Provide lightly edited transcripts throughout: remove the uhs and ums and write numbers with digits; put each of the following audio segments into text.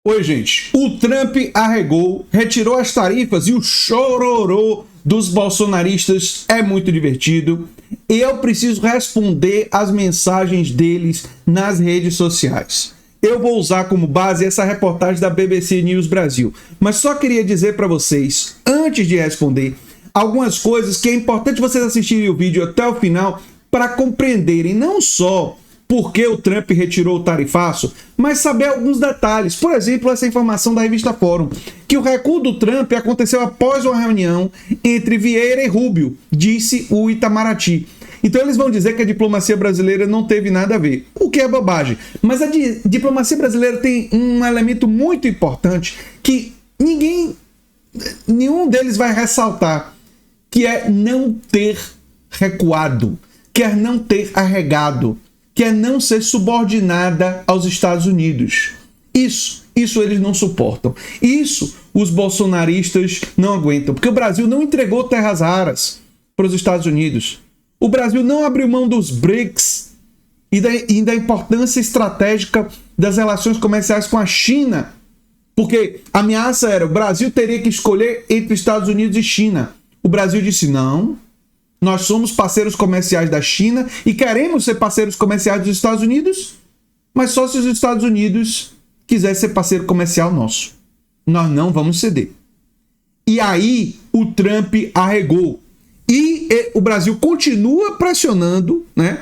Oi, gente. O Trump arregou, retirou as tarifas e o chororô dos bolsonaristas é muito divertido. Eu preciso responder às mensagens deles nas redes sociais. Eu vou usar como base essa reportagem da BBC News Brasil. Mas só queria dizer para vocês, antes de responder, algumas coisas que é importante vocês assistirem o vídeo até o final para compreenderem não só por que o Trump retirou o tarifaço, mas saber alguns detalhes. Por exemplo, essa informação da revista Fórum, que o recuo do Trump aconteceu após uma reunião entre Vieira e Rubio, disse o Itamaraty. Então eles vão dizer que a diplomacia brasileira não teve nada a ver, o que é bobagem. Mas a diplomacia brasileira tem um elemento muito importante que nenhum deles vai ressaltar, que é não ter recuado, que é não ter arregado, que é não ser subordinada aos Estados Unidos. Isso eles não suportam. Isso os bolsonaristas não aguentam, porque o Brasil não entregou terras raras para os Estados Unidos. O Brasil não abriu mão dos BRICS e da importância estratégica das relações comerciais com a China, porque a ameaça era o Brasil teria que escolher entre Estados Unidos e China. O Brasil disse não. Nós somos parceiros comerciais da China e queremos ser parceiros comerciais dos Estados Unidos, mas só se os Estados Unidos quiser ser parceiro comercial nosso. Nós não vamos ceder. E aí o Trump arregou. E o Brasil continua pressionando, né?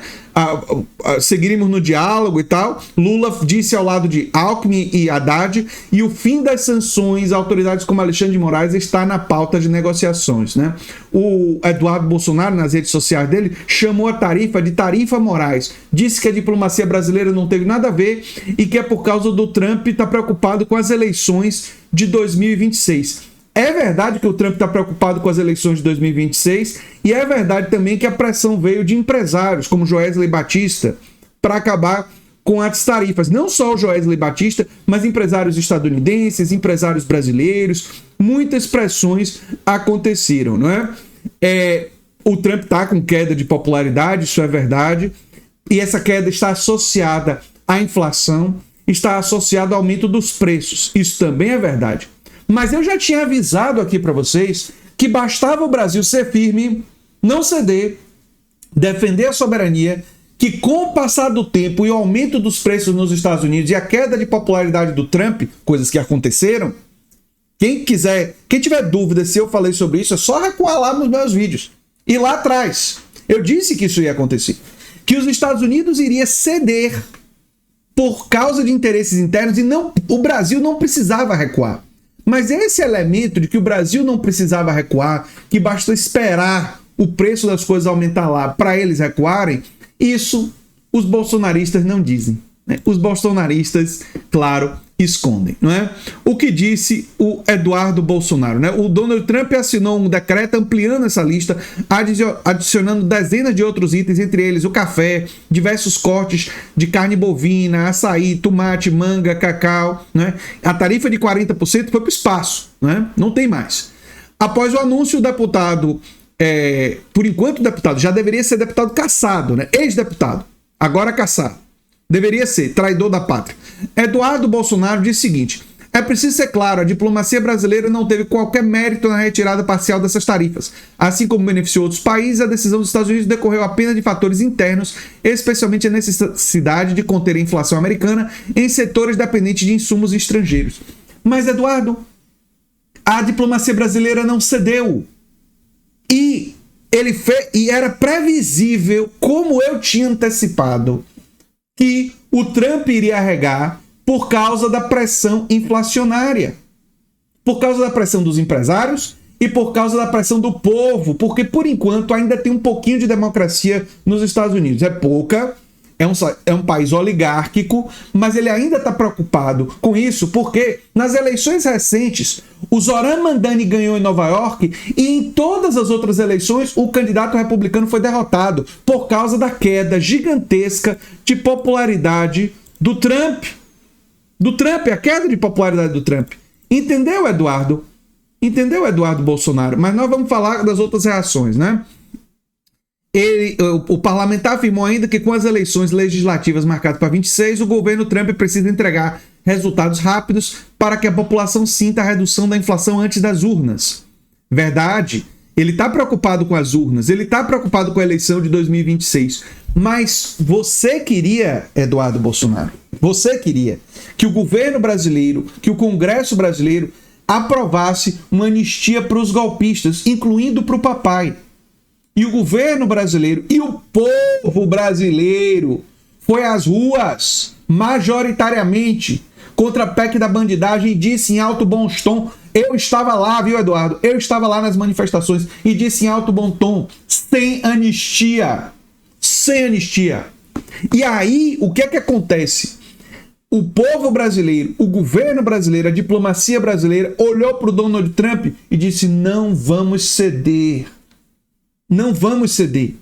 Seguiremos no diálogo e tal. Lula disse ao lado de Alckmin e Haddad, e o fim das sanções a autoridades como Alexandre de Moraes está na pauta de negociações, né? O Eduardo Bolsonaro, nas redes sociais dele, chamou a tarifa de tarifa Moraes. Disse que a diplomacia brasileira não teve nada a ver e que é por causa do Trump estar preocupado com as eleições de 2026. É verdade que o Trump está preocupado com as eleições de 2026 e é verdade também que a pressão veio de empresários como Joesley Batista para acabar com as tarifas. Não só o Joesley Batista, mas empresários estadunidenses, empresários brasileiros, muitas pressões aconteceram, não é? O Trump está com queda de popularidade, isso é verdade, e essa queda está associada à inflação, está associada ao aumento dos preços, isso também é verdade. Mas eu já tinha avisado aqui para vocês que bastava o Brasil ser firme, não ceder, defender a soberania, que com o passar do tempo e o aumento dos preços nos Estados Unidos e a queda de popularidade do Trump, coisas que aconteceram, quem tiver dúvida se eu falei sobre isso, é só recuar lá nos meus vídeos. E lá atrás, eu disse que isso ia acontecer. Que os Estados Unidos iria ceder por causa de interesses internos e o Brasil não precisava recuar. Mas esse elemento de que o Brasil não precisava recuar, que basta esperar o preço das coisas aumentar lá para eles recuarem, isso os bolsonaristas não dizem, né? Os bolsonaristas, claro, escondem, não é? O que disse o Eduardo Bolsonaro, né? O Donald Trump assinou um decreto ampliando essa lista, adicionando dezenas de outros itens, entre eles o café, diversos cortes de carne bovina, açaí, tomate, manga, cacau, né? A tarifa de 40% foi para o espaço, né? Não tem mais. Após o anúncio, o deputado, por enquanto o deputado, já deveria ser deputado cassado, né? Ex-deputado, agora cassado. Deveria ser traidor da pátria. Eduardo Bolsonaro disse o seguinte: é preciso ser claro, a diplomacia brasileira não teve qualquer mérito na retirada parcial dessas tarifas. Assim como beneficiou outros países, a decisão dos Estados Unidos decorreu apenas de fatores internos, especialmente a necessidade de conter a inflação americana em setores dependentes de insumos estrangeiros. Mas, Eduardo, a diplomacia brasileira não cedeu. E era previsível, como eu tinha antecipado, que o Trump iria arregar por causa da pressão inflacionária, por causa da pressão dos empresários e por causa da pressão do povo, porque por enquanto ainda tem um pouquinho de democracia nos Estados Unidos. É pouca, é um país oligárquico, mas ele ainda está preocupado com isso, porque nas eleições recentes, o Zoran Mandani ganhou em Nova York e em todas as outras eleições o candidato republicano foi derrotado por causa da queda gigantesca de popularidade do Trump. A queda de popularidade do Trump. Entendeu, Eduardo? Entendeu, Eduardo Bolsonaro? Mas nós vamos falar das outras reações, né? O parlamentar afirmou ainda que com as eleições legislativas marcadas para 26, o governo Trump precisa entregar resultados rápidos para que a população sinta a redução da inflação antes das urnas. Verdade, ele está preocupado com as urnas, ele está preocupado com a eleição de 2026. Mas você queria, Eduardo Bolsonaro, você queria que o governo brasileiro, que o Congresso brasileiro aprovasse uma anistia para os golpistas, incluindo para o papai. E o governo brasileiro e o povo brasileiro foi às ruas, majoritariamente, contra a PEC da bandidagem e disse em alto bom tom, eu estava lá, viu, Eduardo? Eu estava lá nas manifestações e disse em alto bom tom, sem anistia. Sem anistia. E aí, o que é que acontece? O povo brasileiro, o governo brasileiro, a diplomacia brasileira olhou para o Donald Trump e disse, não vamos ceder. Não vamos ceder.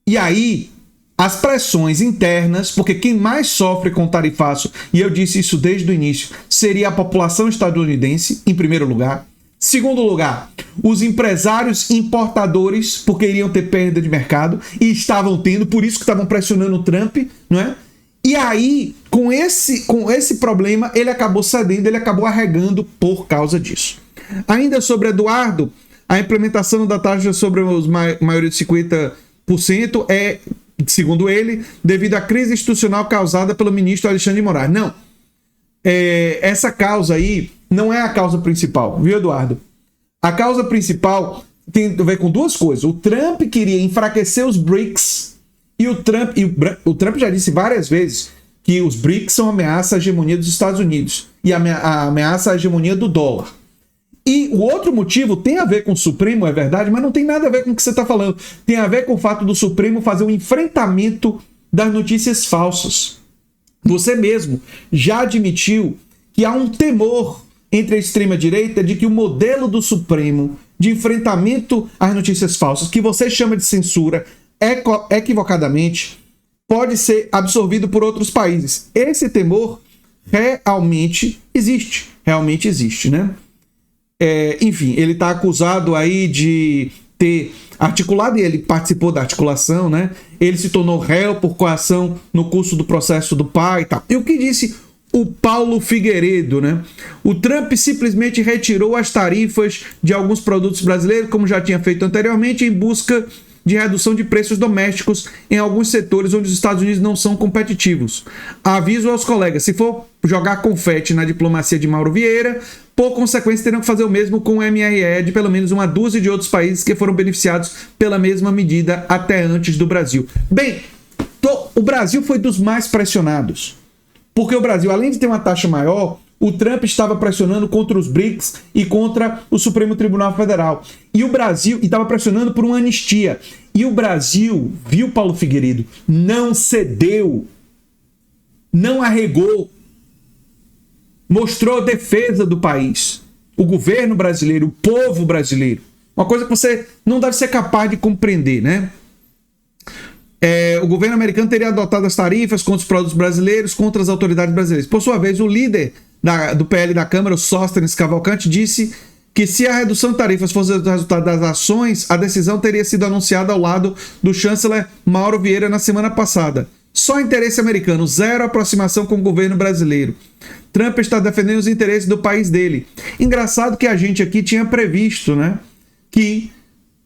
E aí, as pressões internas, porque quem mais sofre com o tarifaço, e eu disse isso desde o início, seria a população estadunidense, em primeiro lugar. Segundo lugar, os empresários importadores, porque iriam ter perda de mercado, e estavam tendo, por isso que estavam pressionando o Trump, não é? E aí, com esse problema, ele acabou cedendo, ele acabou arregando por causa disso. Ainda sobre Eduardo, a implementação da taxa sobre os maioria de 50% é, segundo ele, devido à crise institucional causada pelo ministro Alexandre de Moraes. Não. Essa causa aí não é a causa principal, viu, Eduardo? A causa principal tem a ver com duas coisas. O Trump queria enfraquecer os BRICS e o Trump já disse várias vezes que os BRICS são ameaça à hegemonia dos Estados Unidos e a ameaça à hegemonia do dólar. E o outro motivo tem a ver com o Supremo, é verdade, mas não tem nada a ver com o que você está falando. Tem a ver com o fato do Supremo fazer um enfrentamento das notícias falsas. Você mesmo já admitiu que há um temor entre a extrema-direita de que o modelo do Supremo de enfrentamento às notícias falsas, que você chama de censura, equivocadamente, pode ser absorvido por outros países. Esse temor realmente existe, né? Enfim, ele está acusado aí de ter articulado, e ele participou da articulação, né? Ele se tornou réu por coação no curso do processo do pai e tal. E o que disse o Paulo Figueiredo, né? O Trump simplesmente retirou as tarifas de alguns produtos brasileiros, como já tinha feito anteriormente, em busca de redução de preços domésticos em alguns setores onde os Estados Unidos não são competitivos. Aviso aos colegas, se for jogar confete na diplomacia de Mauro Vieira, por consequência terão que fazer o mesmo com o MRE de pelo menos uma dúzia de outros países que foram beneficiados pela mesma medida até antes do Brasil. Bem, o Brasil foi dos mais pressionados, porque o Brasil, além de ter uma taxa maior, o Trump estava pressionando contra os BRICS e contra o Supremo Tribunal Federal. E o Brasil estava pressionando por uma anistia. E o Brasil, viu, Paulo Figueiredo, não cedeu, não arregou, mostrou defesa do país. O governo brasileiro, o povo brasileiro. Uma coisa que você não deve ser capaz de compreender, né? O governo americano teria adotado as tarifas contra os produtos brasileiros, contra as autoridades brasileiras. Por sua vez, o líder do PL da Câmara, o Sóstenes Cavalcante, disse que se a redução de tarifas fosse o resultado das ações, a decisão teria sido anunciada ao lado do chanceler Mauro Vieira na semana passada. Só interesse americano, zero aproximação com o governo brasileiro. Trump está defendendo os interesses do país dele. Engraçado que a gente aqui tinha previsto, né, que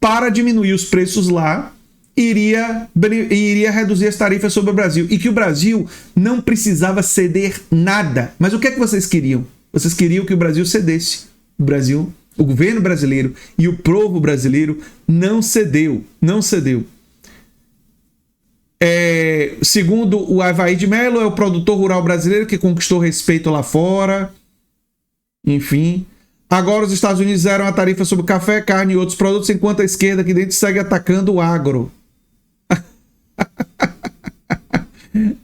para diminuir os preços lá, iria reduzir as tarifas sobre o Brasil e que o Brasil não precisava ceder nada. Mas o que é que vocês queriam? Vocês queriam que o Brasil cedesse. O governo brasileiro e o povo brasileiro não cedeu. Segundo o Avaí de Mello, é o produtor rural brasileiro que conquistou respeito lá fora. Enfim. Agora os Estados Unidos zeram a tarifa sobre café, carne e outros produtos, enquanto a esquerda aqui dentro segue atacando o agro.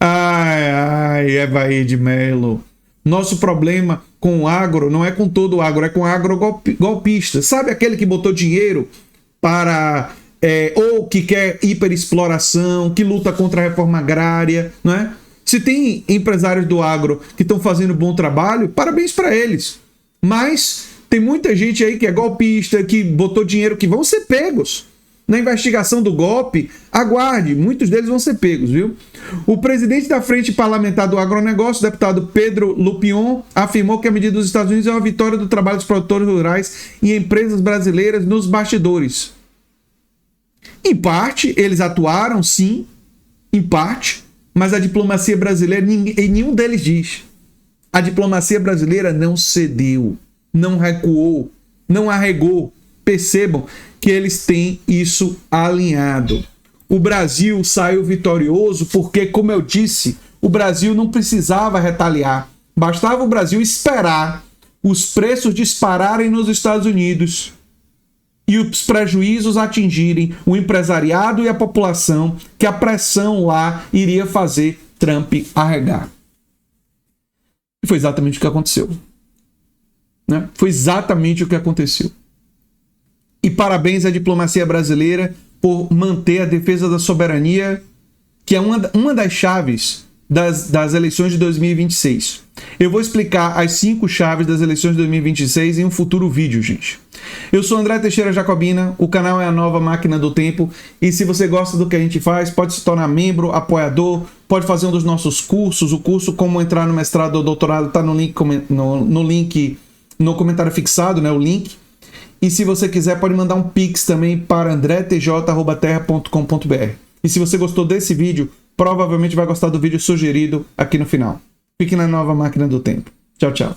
Ai, Avaí de Mello. Nosso problema com o agro não é com todo o agro, é com o agro golpista. Sabe aquele que botou dinheiro para... ou que quer hiperexploração, que luta contra a reforma agrária, não é? Se tem empresários do agro que estão fazendo bom trabalho, parabéns para eles. Mas tem muita gente aí que é golpista, que botou dinheiro, que vão ser pegos. na investigação do golpe, aguarde, muitos deles vão ser pegos, viu? O presidente da Frente Parlamentar do Agronegócio, deputado Pedro Lupion, afirmou que a medida dos Estados Unidos é uma vitória do trabalho dos produtores rurais e empresas brasileiras nos bastidores. Em parte, eles atuaram, sim, em parte, mas a diplomacia brasileira, nenhum deles diz. A diplomacia brasileira não cedeu, não recuou, não arregou. Percebam que eles têm isso alinhado. O Brasil saiu vitorioso porque, como eu disse, o Brasil não precisava retaliar. Bastava o Brasil esperar os preços dispararem nos Estados Unidos e os prejuízos atingirem o empresariado e a população, que a pressão lá iria fazer Trump arregar. E foi exatamente o que aconteceu. Né? Foi exatamente o que aconteceu. E parabéns à diplomacia brasileira por manter a defesa da soberania, que é uma das chaves das eleições de 2026. Eu vou explicar as 5 chaves das eleições de 2026 em um futuro vídeo, gente. Eu sou André Teixeira Jacobina, o canal é a Nova Máquina do Tempo, e se você gosta do que a gente faz, pode se tornar membro, apoiador, pode fazer um dos nossos cursos. O curso Como Entrar no Mestrado ou Doutorado está no link no comentário fixado, né, o link. E se você quiser, pode mandar um pix também para andretj@terra.com.br. E se você gostou desse vídeo, provavelmente vai gostar do vídeo sugerido aqui no final. Fique na Nova Máquina do Tempo. Tchau, tchau.